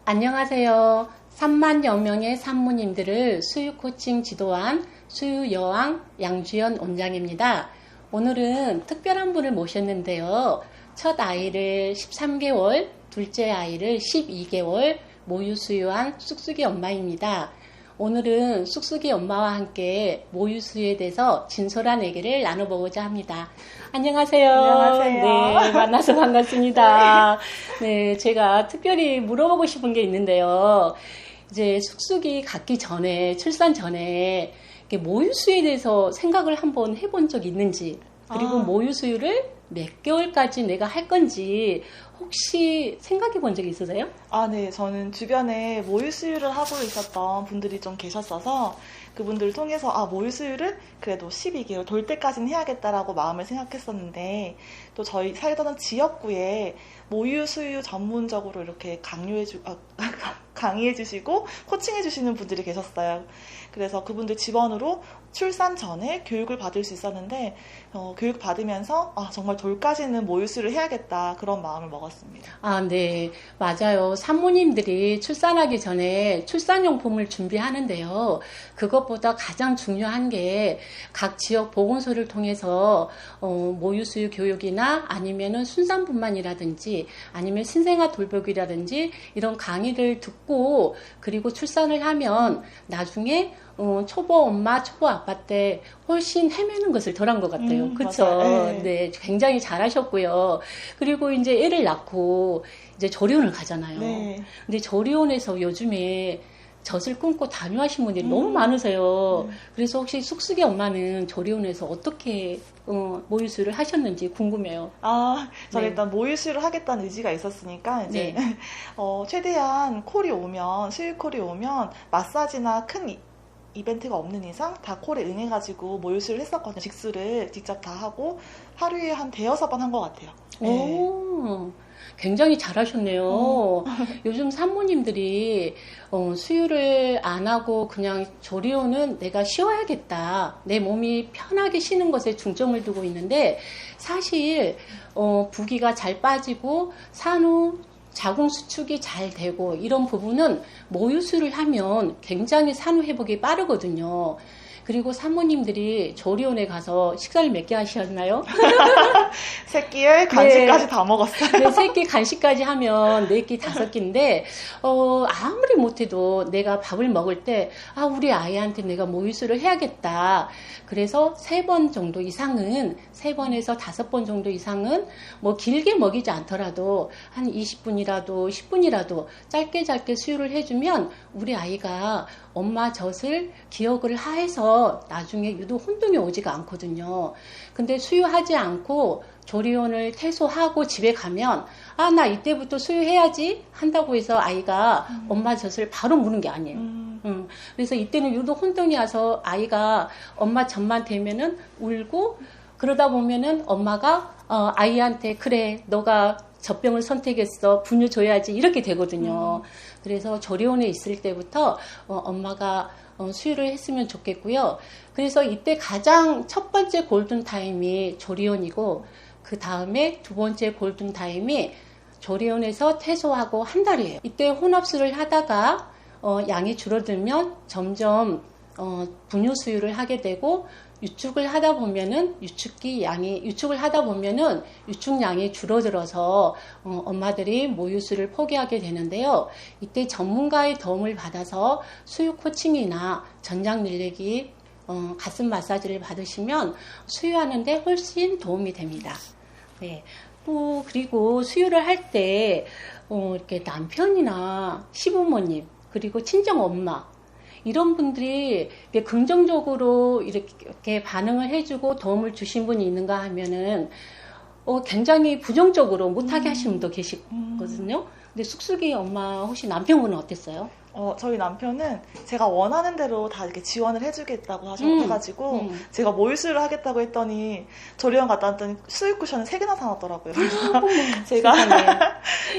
안녕하세요. 3만여 명의 산모님들을 수유 코칭 지도한 수유 여왕 양주연 원장입니다. 오늘은 특별한 분을 모셨는데요. 첫 아이를 13개월, 둘째 아이를 12개월 모유 수유한 쑥쑥이 엄마입니다. 오늘은 쑥쑥이 엄마와 함께 모유 수유에 대해서 진솔한 얘기를 나눠보고자 합니다. 안녕하세요. 안녕하세요. 네, 만나서 반갑습니다. 네, 제가 특별히 물어보고 싶은 게 있는데요. 이제 쑥쑥이 갖기 전에, 출산 전에 모유 수유에 대해서 생각을 한번 해본 적 있는지, 그리고 모유 수유를 몇 개월까지 내가 할 건지 혹시 생각해 본 적 있으세요? 네. 저는 주변에 모유 수유를 하고 있었던 분들이 좀 계셨어서 그분들을 통해서 모유 수유를 그래도 12개월 돌 때까지는 해야겠다라고 마음을 생각했었는데, 또 저희 살던 지역구에 모유 수유 전문적으로 이렇게 강의해 주시고 코칭해 주시는 분들이 계셨어요. 그래서 그분들 지원으로 출산 전에 교육을 받을 수 있었는데, 교육 받으면서 정말 돌까지는 모유 수유를 해야겠다, 그런 마음을 먹었습니다. 네, 맞아요. 산모님들이 출산하기 전에 출산용품을 준비하는데요. 그것보다 가장 중요한 게 각 지역 보건소를 통해서 모유 수유 교육이나 아니면은 순산분만이라든지 아니면 신생아 돌보기라든지 이런 강의를 듣고, 그리고 출산을 하면 나중에 초보 엄마, 초보 아빠 때 훨씬 헤매는 것을 덜한 것 같아요. 그렇죠? 맞아요. 네, 굉장히 잘하셨고요. 그리고 이제 애를 낳고 이제 조리원을 가잖아요. 네. 근데 조리원에서 요즘에 젖을 끊고 단유하신 분들이 너무 많으세요. 그래서 혹시 쑥쑥이 엄마는 조리원에서 어떻게 모유수유를 하셨는지 궁금해요. 저는 네. 일단 모유 수유를 하겠다는 의지가 있었으니까 이제 네. 최대한 수유 콜이 오면 마사지나 큰 이벤트가 없는 이상 다 콜에 응해가지고 모유 수유를 했었거든요. 직수를 직접 다 하고 하루에 한 대여섯 번 한 것 같아요. 네. 오, 굉장히 잘하셨네요. 요즘 산모님들이 수유를 안 하고 그냥 조리원은 내가 쉬어야겠다, 내 몸이 편하게 쉬는 것에 중점을 두고 있는데, 사실 부기가 잘 빠지고 산후 자궁 수축이 잘 되고 이런 부분은 모유수유를 하면 굉장히 산후 회복이 빠르거든요. 그리고 산모님들이 조리원에 가서 식사를 몇 개 하셨나요? 새끼에 간식까지 다 먹었어요. 네, 새끼 간식까지 하면 4끼, 5끼인데, 아무리 못해도 내가 밥을 먹을 때, 우리 아이한테 내가 모유수유를 해야겠다. 그래서 3번 정도 이상은, 3번에서 5번 정도 이상은, 뭐 길게 먹이지 않더라도, 한 20분이라도, 10분이라도 짧게 수유를 해주면, 우리 아이가 엄마 젖을 기억을 해서 나중에 유독 혼동이 오지가 않거든요. 근데 수유하지 않고 조리원을 퇴소하고 집에 가면 나 이때부터 수유해야지 한다고 해서 아이가 엄마 젖을 바로 무는 게 아니에요. 그래서 이때는 유독 혼동이 와서 아이가 엄마 젖만 대면은 울고, 그러다 보면은 엄마가 아이한테 그래 너가 젖병을 선택했어, 분유 줘야지, 이렇게 되거든요. 그래서 조리원에 있을 때부터 엄마가 수유를 했으면 좋겠고요. 그래서 이때 가장 첫 번째 골든타임이 조리원이고, 그 다음에 두 번째 골든타임이 조리원에서 퇴소하고 한 달이에요. 이때 혼합수를 하다가 양이 줄어들면 점점 분유 수유를 하게 되고, 유축을 하다 보면은 유축량이 줄어들어서 엄마들이 모유수를 포기하게 되는데요. 이때 전문가의 도움을 받아서 수유 코칭이나 전장 늘리기, 가슴 마사지를 받으시면 수유하는데 훨씬 도움이 됩니다. 네. 또 그리고 수유를 할 때 이렇게 남편이나 시부모님, 그리고 친정 엄마, 이런 분들이 긍정적으로 이렇게 반응을 해주고 도움을 주신 분이 있는가 하면은 굉장히 부정적으로 못하게 하시는 분도 계시거든요. 근데 쑥쑥이 엄마 혹시 남편분은 어땠어요? 저희 남편은 제가 원하는 대로 다 이렇게 지원을 해주겠다고 해가지고 제가 모유수유를 하겠다고 했더니 조리원 갔다 왔더니 수유 쿠션을 3개나 사놨더라고요.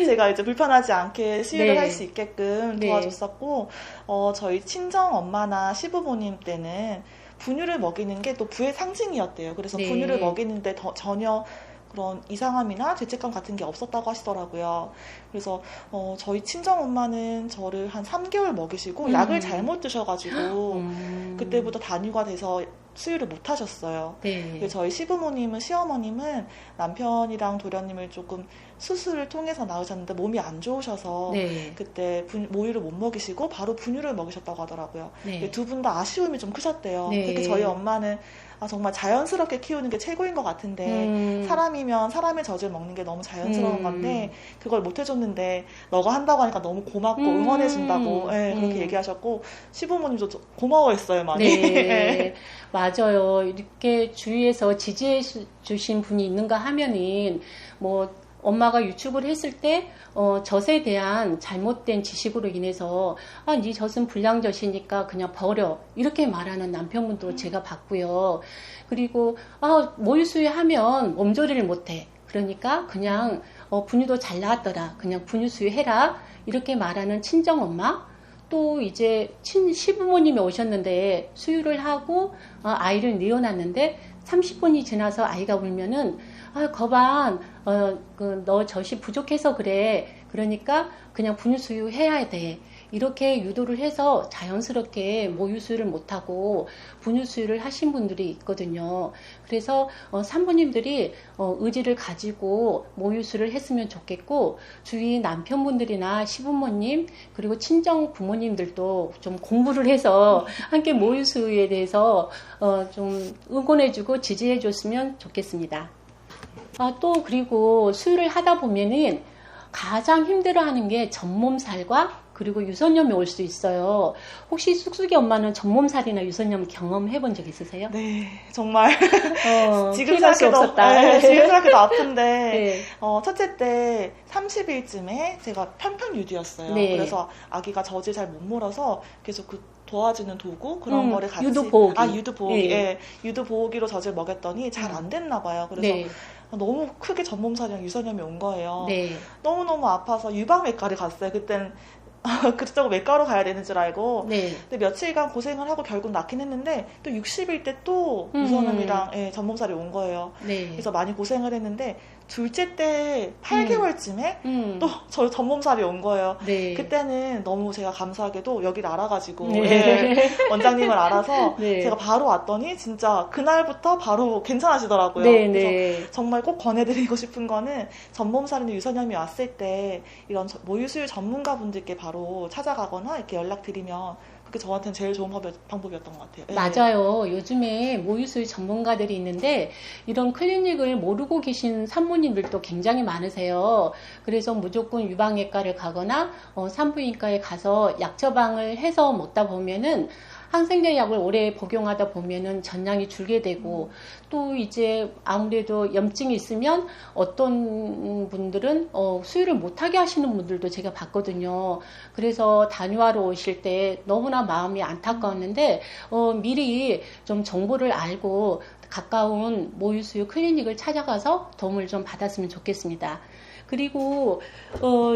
제가 이제 불편하지 않게 수유를 할 수 있게끔 도와줬었고, 저희 친정 엄마나 시부모님 때는 분유를 먹이는 게 또 부의 상징이었대요. 그래서 분유를 먹이는데 전혀 그런 이상함이나 죄책감 같은 게 없었다고 하시더라고요. 그래서 저희 친정 엄마는 저를 한 3개월 먹이시고 약을 잘못 드셔가지고 그때부터 단유가 돼서 수유를 못 하셨어요. 네. 저희 시부모님은, 시어머님은 남편이랑 도련님을 조금 수술을 통해서 낳으셨는데 몸이 안 좋으셔서 네. 그때 모유를 못 먹이시고 바로 분유를 먹이셨다고 하더라고요. 네. 두 분 다 아쉬움이 좀 크셨대요. 네. 특히 저희 엄마는 정말 자연스럽게 키우는 게 최고인 것 같은데 사람이면 사람의 젖을 먹는 게 너무 자연스러운 건데 그걸 못 해줬는데 너가 한다고 하니까 너무 고맙고 응원해준다고 그렇게 얘기하셨고 시부모님도 고마워했어요, 많이. 네, 맞아요. 이렇게 주위에서 지지해 주신 분이 있는가 하면은 뭐 엄마가 유축을 했을 때 젖에 대한 잘못된 지식으로 인해서 네 젖은 불량젖이니까 그냥 버려 이렇게 말하는 남편분도 제가 봤고요. 그리고 모유 수유하면 몸조리를 못해. 그러니까 그냥 분유도 잘 나왔더라. 그냥 분유 수유해라. 이렇게 말하는 친정엄마. 또 이제 시부모님이 오셨는데 수유를 하고 아이를 내어놨는데 30분이 지나서 아이가 울면은 거반 너 젖이 부족해서 그래. 그러니까 그냥 분유 수유 해야 돼. 이렇게 유도를 해서 자연스럽게 모유 수유를 못하고 분유 수유를 하신 분들이 있거든요. 그래서 산부님들이 의지를 가지고 모유 수유를 했으면 좋겠고 주위 남편분들이나 시부모님 그리고 친정 부모님들도 좀 공부를 해서 함께 모유 수유에 대해서 좀 응원해주고 지지해줬으면 좋겠습니다. 또 그리고 수유를 하다 보면은 가장 힘들어하는 게 전몸살과 그리고 유선염이 올 수 있어요. 혹시 쑥쑥이 엄마는 전몸살이나 유선염 경험해 본 적 있으세요? 네, 정말 지금 피할 수 없었다. 네, 지금 생각해도 아픈데 네. 첫째 때 30일쯤에 제가 편편유두였어요. 네. 그래서 아기가 젖을 잘 못 몰아서 계속 도와주는 도구 그런 거를 같이 유두보호기. 유두보호기. 네. 예, 유두보호기로 젖을 먹였더니 잘 안 됐나 봐요. 그래서 네. 너무 크게 전몸살이랑 유선염이 온 거예요. 네. 너무너무 아파서 유방외과를 갔어요. 그땐 그쪽으로 외과로 가야 되는 줄 알고. 네. 근데 며칠간 고생을 하고 결국 낫긴 했는데 또 60일 때 또 유선염이랑 전몸살이 온 거예요. 네. 그래서 많이 고생을 했는데 둘째 때 8개월쯤에 또 저 전몸살이 온 거예요. 네. 그때는 너무 제가 감사하게도 여기를 알아가지고 네. 원장님을 알아서 네. 제가 바로 왔더니 진짜 그날부터 바로 괜찮아지더라고요. 네, 그래서 네. 정말 꼭 권해드리고 싶은 거는 전몸살이나 유선염이 왔을 때 이런 모유수유 전문가분들께 바로 찾아가거나 이렇게 연락드리면 그게 저한테는 제일 좋은 방법이었던 것 같아요. 네. 맞아요. 요즘에 모유수유 전문가들이 있는데 이런 클리닉을 모르고 계신 산모님들도 굉장히 많으세요. 그래서 무조건 유방외과를 가거나 산부인과에 가서 약 처방을 해서 먹다 보면은 항생제 약을 오래 복용하다 보면은 전량이 줄게 되고 또 이제 아무래도 염증이 있으면 어떤 분들은 수유를 못하게 하시는 분들도 제가 봤거든요. 그래서 단유하러 오실 때 너무나 마음이 안타까웠는데 미리 좀 정보를 알고 가까운 모유수유 클리닉을 찾아가서 도움을 좀 받았으면 좋겠습니다. 그리고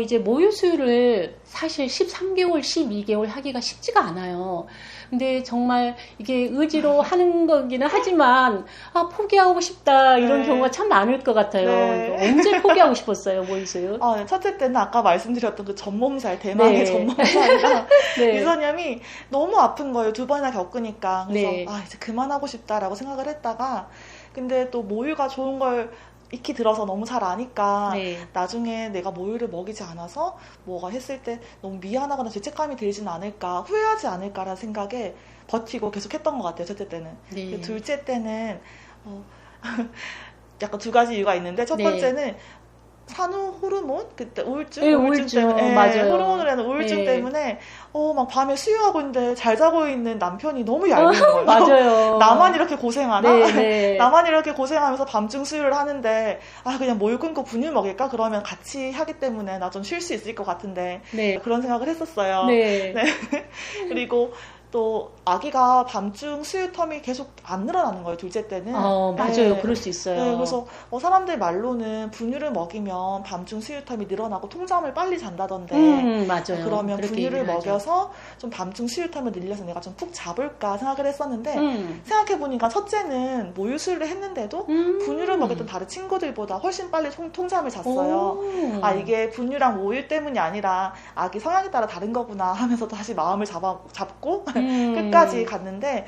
이제 모유수유를 사실 13개월, 12개월 하기가 쉽지가 않아요. 근데 정말 이게 의지로 하는 거기는 하지만 포기하고 싶다 이런 네. 경우가 참 많을 것 같아요. 네. 언제 포기하고 싶었어요, 모유수유? 네. 첫째 때는 아까 말씀드렸던 그 전몸살, 대망의 네. 전몸살이랑 네. 유선염이 너무 아픈 거예요. 2번이나 겪으니까. 그래서 네. 이제 그만하고 싶다라고 생각을 했다가 근데 또 모유가 좋은 걸 익히 들어서 너무 잘 아니까 네. 나중에 내가 모유를 먹이지 않아서 뭐가 했을 때 너무 미안하거나 죄책감이 들진 않을까 후회하지 않을까라는 생각에 버티고 계속 했던 것 같아요. 첫째 때는. 네. 둘째 때는 약간 두 가지 이유가 있는데 첫 네. 번째는 산후 호르몬 그때 우울증 네, 우울증 때문에 맞아요. 호르몬으로 하는 우울증 네. 때문에 막 밤에 수유하고 있는데 잘 자고 있는 남편이 너무 얄미운 거예요. 맞아요. 나만 이렇게 고생하나? 네, 네. 나만 이렇게 고생하면서 밤중 수유를 하는데 그냥 모유 끊고 분유 먹일까? 그러면 같이 하기 때문에 나 좀 쉴 수 있을 것 같은데 네. 그런 생각을 했었어요. 네. 네. 그리고 또 아기가 밤중 수유텀이 계속 안 늘어나는 거예요, 둘째 때는. 맞아요. 네. 그럴 수 있어요. 네, 그래서 사람들 말로는 분유를 먹이면 밤중 수유텀이 늘어나고 통잠을 빨리 잔다던데 맞아요. 그러면 그렇게 분유를 얘기를 하죠. 먹여서 좀 밤중 수유텀을 늘려서 내가 좀 푹 잡을까 생각을 했었는데 음. 생각해보니까 첫째는 모유 수유를 했는데도 분유를 먹였던 다른 친구들보다 훨씬 빨리 통잠을 잤어요. 오. 아, 이게 분유랑 모유 때문이 아니라 아기 성향에 따라 다른 거구나 하면서 다시 마음을 잡고 끝까지 갔는데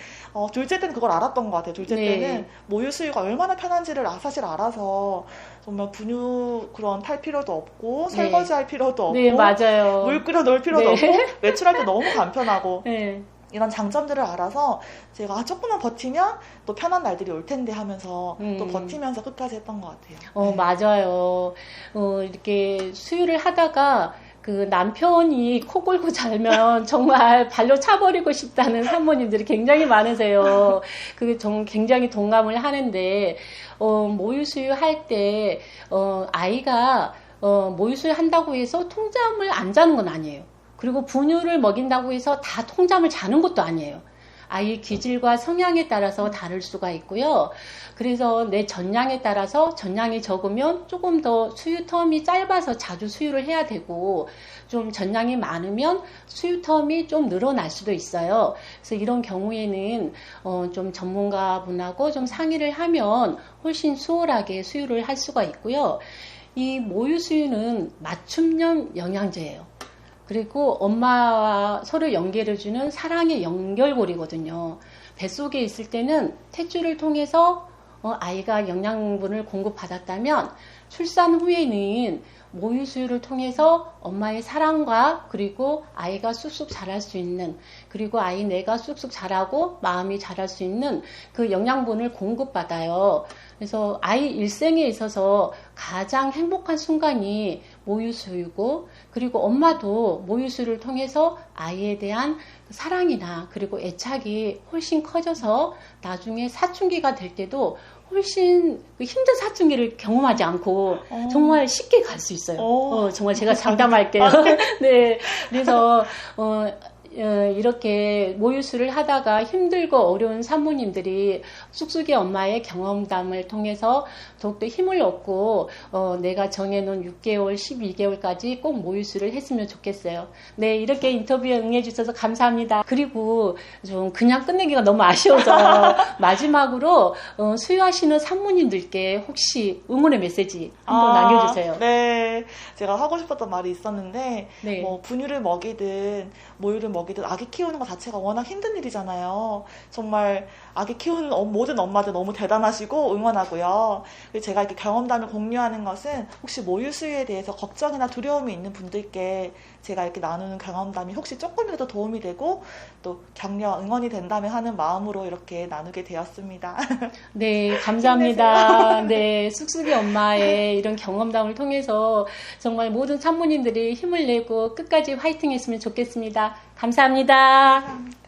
둘째 때는 그걸 알았던 것 같아요. 둘째 네. 때는 모유 수유가 얼마나 편한지를 사실 알아서 정말 분유 그런 탈 필요도 없고 네. 설거지 할 필요도 없고 네, 맞아요. 물 끓여 넣을 필요도 네. 없고 외출할 때 너무 간편하고 네. 이런 장점들을 알아서 제가 조금만 버티면 또 편한 날들이 올 텐데 하면서 또 버티면서 끝까지 했던 것 같아요. 네. 맞아요. 이렇게 수유를 하다가 그 남편이 코 골고 자면 정말 발로 차버리고 싶다는 산모님들이 굉장히 많으세요. 그게 굉장히 동감을 하는데, 모유 수유할 때, 아이가, 모유 수유 한다고 해서 통잠을 안 자는 건 아니에요. 그리고 분유를 먹인다고 해서 다 통잠을 자는 것도 아니에요. 아이의 기질과 성향에 따라서 다를 수가 있고요. 그래서 내 전량에 따라서 전량이 적으면 조금 더 수유 텀이 짧아서 자주 수유를 해야 되고 좀 전량이 많으면 수유 텀이 좀 늘어날 수도 있어요. 그래서 이런 경우에는 좀 전문가분하고 좀 상의를 하면 훨씬 수월하게 수유를 할 수가 있고요. 이 모유 수유는 맞춤형 영양제예요. 그리고 엄마와 서로 연결해주는 사랑의 연결고리거든요. 뱃속에 있을 때는 탯줄을 통해서 아이가 영양분을 공급받았다면 출산 후에는 모유 수유를 통해서 엄마의 사랑과 그리고 아이가 쑥쑥 자랄 수 있는 그리고 아이 내가 쑥쑥 자라고 마음이 자랄 수 있는 그 영양분을 공급받아요. 그래서 아이 일생에 있어서 가장 행복한 순간이 모유 수유고 그리고 엄마도 모유 수유를 통해서 아이에 대한 사랑이나 그리고 애착이 훨씬 커져서 나중에 사춘기가 될 때도 훨씬 힘든 사춘기를 경험하지 않고 정말 쉽게 갈 수 있어요. 정말 제가 장담할게요. 네, 그래서 이렇게 모유수를 하다가 힘들고 어려운 산모님들이 쑥쑥이 엄마의 경험담을 통해서 더욱더 힘을 얻고 내가 정해놓은 6개월, 12개월까지 꼭 모유수를 했으면 좋겠어요. 네, 이렇게 인터뷰에 응해주셔서 감사합니다. 그리고 좀 그냥 끝내기가 너무 아쉬워서 마지막으로 수유하시는 산모님들께 혹시 응원의 메시지 한번 남겨주세요. 네, 제가 하고 싶었던 말이 있었는데 네. 뭐 분유를 먹이든 모유를 먹이든 아기 키우는 것 자체가 워낙 힘든 일이잖아요. 정말 아기 키우는 모든 엄마들 너무 대단하시고 응원하고요. 그리고 제가 이렇게 경험담을 공유하는 것은 혹시 모유 수유에 대해서 걱정이나 두려움이 있는 분들께 제가 이렇게 나누는 경험담이 혹시 조금이라도 도움이 되고 또 격려, 응원이 된다면 하는 마음으로 이렇게 나누게 되었습니다. 네, 감사합니다. 네, 쑥쑥이 엄마의 이런 경험담을 통해서 정말 모든 산모님들이 힘을 내고 끝까지 화이팅 했으면 좋겠습니다. 감사합니다. 감사합니다.